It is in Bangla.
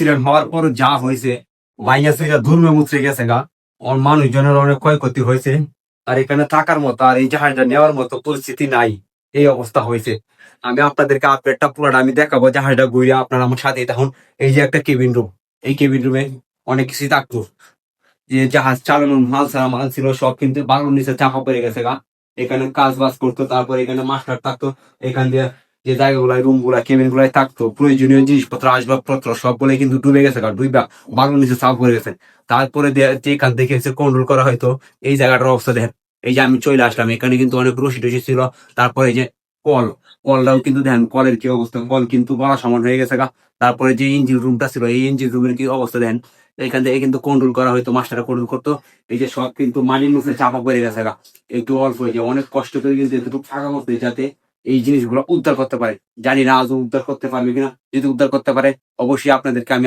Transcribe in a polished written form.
অ্যাক্সিডেন্ট হওয়ার পর যা হয়েছে, ভাইয়া সুইয়া ধর্মে মুচড়ে গেছে গা। ওর মানুষজনের অনেক ক্ষয়ক্ষতি হয়েছে। আর এখানে থাকার মতো আর এই জাহাজটা নেওয়ার মতো পরিস্থিতি নাই, এই অবস্থা হয়েছে। আমি আপনাদেরকে আপডেটটা পুরোটা আমি দেখাবো, জাহাজটা ঘুরে আপনারা আমার সাথে তখন। এই যে একটা কেবিন রুম, এই কেবিন রুমে অনেক কিছুই থাকতো। যে জাহাজ চালানোর মাল ছাড়া মাল ছিল সব কিন্তু বালুর নিচে চাপা পড়ে গেছে গা। এখানে কাজ বাজ করতো, তারপর এখানে মাস্টার থাকতো। এখান দিয়ে যে জায়গাগুলাই রুম গুলা কেবিন গুলাই থাকতো, প্রয়োজনীয় জিনিসপত্র আসবাবপত্র সবগুলাই কিন্তু ডুবে গেছে গা, ডুইবা বালুর নিচে চাপা পড়ে গেছে। তারপরে যেখান থেকে এসে কন্ট্রোল করা হয়তো, এই জায়গাটার অবস্থা দেখেন। এই যে আমি চলে আসলাম, এখানে কিন্তু অনেক রশি টসি ছিল। তারপরে এই যে কল, কলটাও কিন্তু দেখেন কলের কি অবস্থা, কল কিন্তু গলা সমান হয়ে গেছে গা। তারপরে যে ইঞ্জিন রুমটা ছিল, এই ইঞ্জিন রুমের কি অবস্থা দেখেন। এখান থেকে কিন্তু কন্ট্রোল করা হয়তো, মাস্টাররা কন্ট্রোল করতো। এই যে সব কিন্তু মাটির নিচে চাপা পড়ে গেছে গা। একটু অল্প হয়েছে, অনেক কষ্ট করে কিন্তু এতটুকু ফাঁকা করতে, যাতে এই জিনিসগুলো উদ্ধার করতে পারে। জানি না আজও উদ্ধার করতে পারবে কিনা। যদি উদ্ধার করতে পারে, অবশ্যই আপনাদেরকে আমি